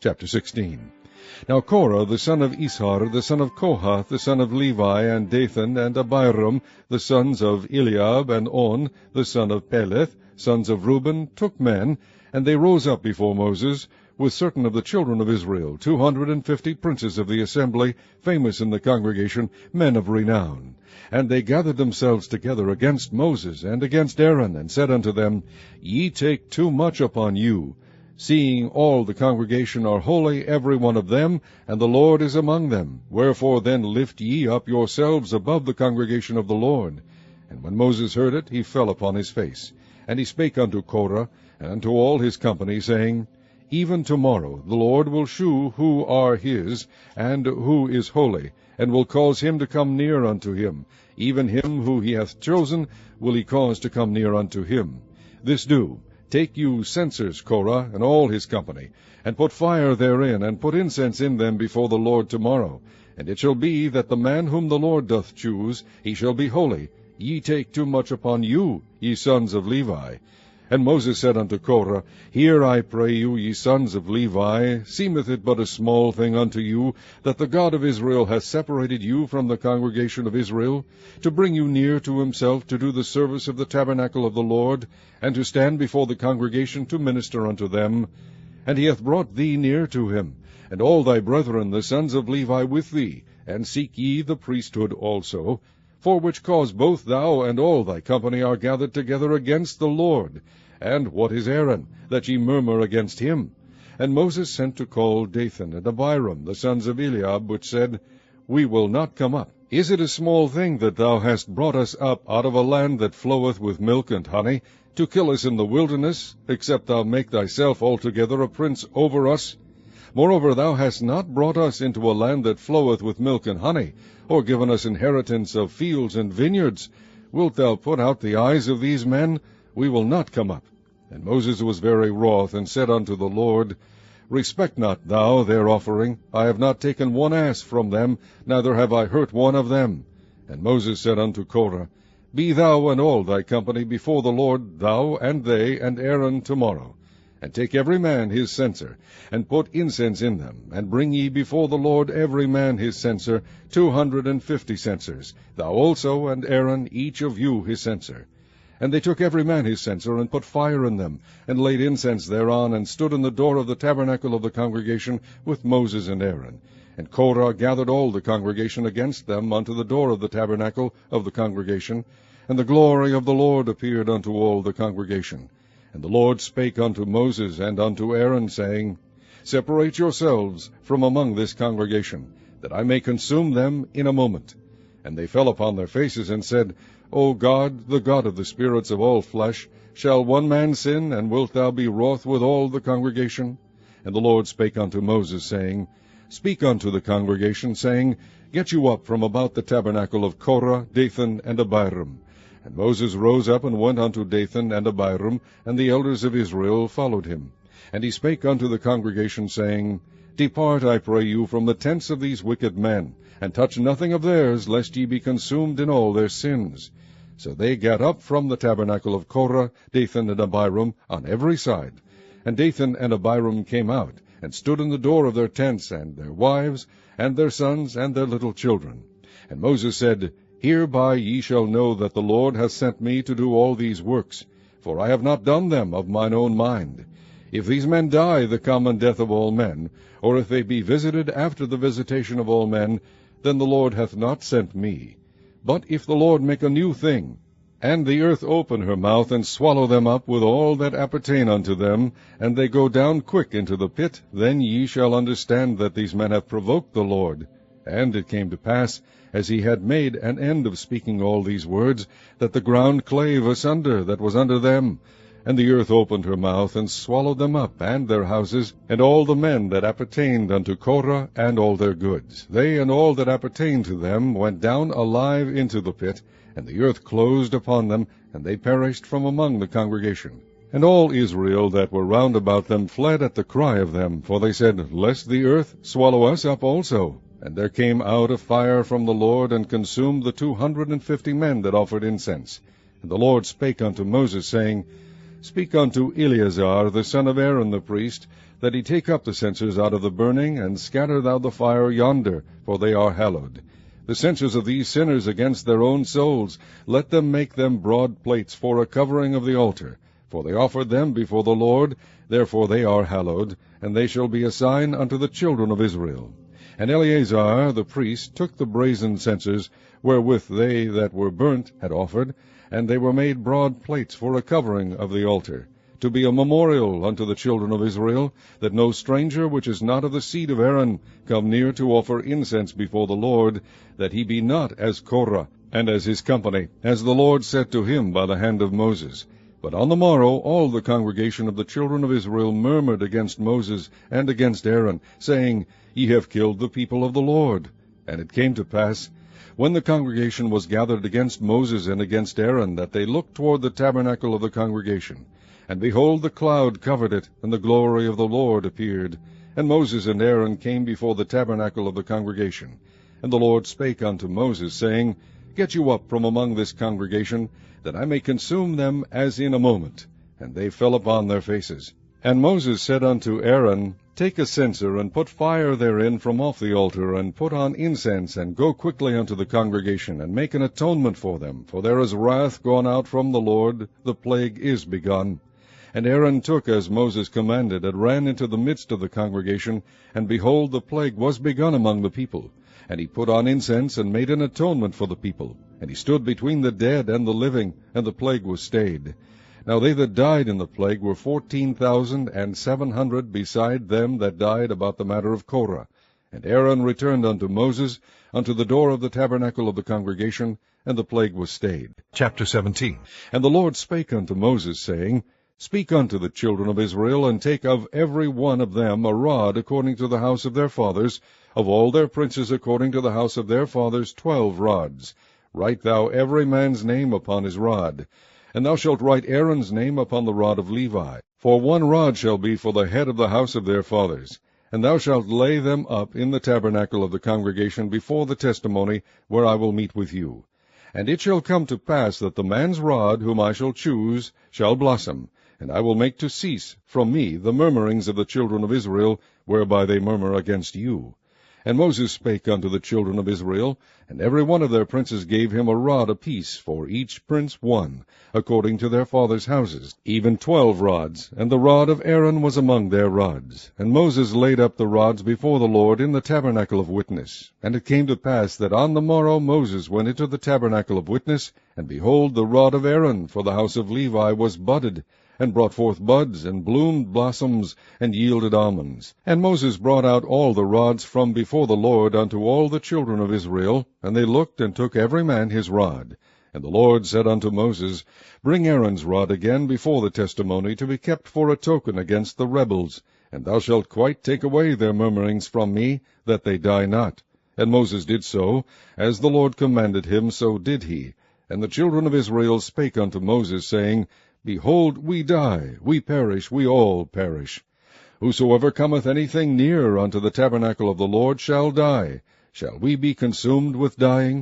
Chapter 16. Now Korah the son of Ishar, the son of Kohath, the son of Levi, and Dathan, and Abiram, the sons of Eliab, and On, the son of Peleth, sons of Reuben, took men, and they rose up before Moses, with certain of the children of Israel, 250 princes of the assembly, famous in the congregation, men of renown. And they gathered themselves together against Moses and against Aaron, and said unto them, Ye take too much upon you, seeing all the congregation are holy, every one of them, and the Lord is among them. Wherefore then lift ye up yourselves above the congregation of the Lord. And when Moses heard it, he fell upon his face. And he spake unto Korah, and unto all his company, saying, Even tomorrow the Lord will shew who are his, and who is holy, and will cause him to come near unto him. Even him who he hath chosen will he cause to come near unto him. This do. Take you censers, Korah, and all his company, and put fire therein, and put incense in them before the Lord tomorrow. And it shall be that the man whom the Lord doth choose, he shall be holy. Ye take too much upon you, ye sons of Levi. And Moses said unto Korah, Hear, I pray you, ye sons of Levi, seemeth it but a small thing unto you, that the God of Israel hath separated you from the congregation of Israel, to bring you near to himself, to do the service of the tabernacle of the Lord, and to stand before the congregation to minister unto them? And he hath brought thee near to him, and all thy brethren the sons of Levi with thee, and seek ye the priesthood also, for which cause both thou and all thy company are gathered together against the Lord. And what is Aaron, that ye murmur against him? And Moses sent to call Dathan and Abiram, the sons of Eliab, which said, We will not come up. Is it a small thing that thou hast brought us up out of a land that floweth with milk and honey, to kill us in the wilderness, except thou make thyself altogether a prince over us? Moreover, thou hast not brought us into a land that floweth with milk and honey, or given us inheritance of fields and vineyards. Wilt thou put out the eyes of these men? We will not come up. And Moses was very wroth, and said unto the Lord, Respect not thou their offering. I have not taken one ass from them, neither have I hurt one of them. And Moses said unto Korah, Be thou and all thy company before the Lord, thou and they and Aaron tomorrow. And take every man his censer, and put incense in them, and bring ye before the Lord every man his censer, 250 censers, thou also and Aaron, each of you his censer. And they took every man his censer, and put fire in them, and laid incense thereon, and stood in the door of the tabernacle of the congregation with Moses and Aaron. And Korah gathered all the congregation against them unto the door of the tabernacle of the congregation. And the glory of the Lord appeared unto all the congregation. And the Lord spake unto Moses and unto Aaron, saying, Separate yourselves from among this congregation, that I may consume them in a moment. And they fell upon their faces, and said, O God, the God of the spirits of all flesh, shall one man sin, and wilt thou be wroth with all the congregation? And the Lord spake unto Moses, saying, Speak unto the congregation, saying, Get you up from about the tabernacle of Korah, Dathan, and Abiram. And Moses rose up and went unto Dathan and Abiram, and the elders of Israel followed him. And he spake unto the congregation, saying, Depart, I pray you, from the tents of these wicked men, and touch nothing of theirs, lest ye be consumed in all their sins. So they gat up from the tabernacle of Korah, Dathan, and Abiram, on every side. And Dathan and Abiram came out, and stood in the door of their tents, and their wives, and their sons, and their little children. And Moses said, Hereby ye shall know that the Lord hath sent me to do all these works, for I have not done them of mine own mind. If these men die the common death of all men, or if they be visited after the visitation of all men, then the Lord hath not sent me. But if the Lord make a new thing, and the earth open her mouth, and swallow them up with all that appertain unto them, and they go down quick into the pit, then ye shall understand that these men have provoked the Lord. And it came to pass, as he had made an end of speaking all these words, that the ground clave asunder that was under them, and the earth opened her mouth, and swallowed them up, and their houses, and all the men that appertained unto Korah, and all their goods. They and all that appertained to them went down alive into the pit, and the earth closed upon them, and they perished from among the congregation. And all Israel that were round about them fled at the cry of them, for they said, Lest the earth swallow us up also. And there came out a fire from the Lord, and consumed the 250 men that offered incense. And the Lord spake unto Moses, saying, Speak unto Eleazar the son of Aaron the priest, that he take up the censers out of the burning, and scatter thou the fire yonder, for they are hallowed. The censers of these sinners against their own souls, let them make them broad plates for a covering of the altar. For they offered them before the Lord, therefore they are hallowed, and they shall be a sign unto the children of Israel. And Eleazar the priest took the brazen censers, wherewith they that were burnt had offered, and they were made broad plates for a covering of the altar, to be a memorial unto the children of Israel, that no stranger which is not of the seed of Aaron come near to offer incense before the Lord, that he be not as Korah, and as his company, as the Lord said to him by the hand of Moses. But on the morrow all the congregation of the children of Israel murmured against Moses and against Aaron, saying, Ye have killed the people of the Lord. And it came to pass, when the congregation was gathered against Moses and against Aaron, that they looked toward the tabernacle of the congregation. And behold, the cloud covered it, and the glory of the Lord appeared. And Moses and Aaron came before the tabernacle of the congregation. And the Lord spake unto Moses, saying, Get you up from among this congregation, that I may consume them as in a moment. And they fell upon their faces. And Moses said unto Aaron, Take a censer, and put fire therein from off the altar, and put on incense, and go quickly unto the congregation, and make an atonement for them. For there is wrath gone out from the Lord, the plague is begun. And Aaron took as Moses commanded, and ran into the midst of the congregation, and behold, the plague was begun among the people. And he put on incense, and made an atonement for the people. And he stood between the dead and the living, and the plague was stayed. Now they that died in the plague were 14,700, beside them that died about the matter of Korah. And Aaron returned unto Moses, unto the door of the tabernacle of the congregation, and the plague was stayed. Chapter 17. And the Lord spake unto Moses, saying, Speak unto the children of Israel, and take of every one of them a rod according to the house of their fathers, of all their princes according to the house of their fathers 12 rods. Write thou every man's name upon his rod. And thou shalt write Aaron's name upon the rod of Levi. For 1 rod shall be for the head of the house of their fathers. And thou shalt lay them up in the tabernacle of the congregation before the testimony, where I will meet with you. And it shall come to pass that the man's rod, whom I shall choose, shall blossom, and I will make to cease from me the murmurings of the children of Israel, whereby they murmur against you. And Moses spake unto the children of Israel, and every one of their princes gave him a rod apiece, for each prince 1, according to their fathers' houses, even 12 rods, and the rod of Aaron was among their rods. And Moses laid up the rods before the Lord in the tabernacle of witness. And it came to pass that on the morrow Moses went into the tabernacle of witness, and behold, the rod of Aaron for the house of Levi was budded, and brought forth buds, and bloomed blossoms, and yielded almonds. And Moses brought out all the rods from before the Lord unto all the children of Israel, and they looked, and took every man his rod. And the Lord said unto Moses, Bring Aaron's rod again before the testimony, to be kept for a token against the rebels, and thou shalt quite take away their murmurings from me, that they die not. And Moses did so, as the Lord commanded him, so did he. And the children of Israel spake unto Moses, saying, Behold, we die, we perish, we all perish. Whosoever cometh anything near unto the tabernacle of the Lord shall die. Shall we be consumed with dying?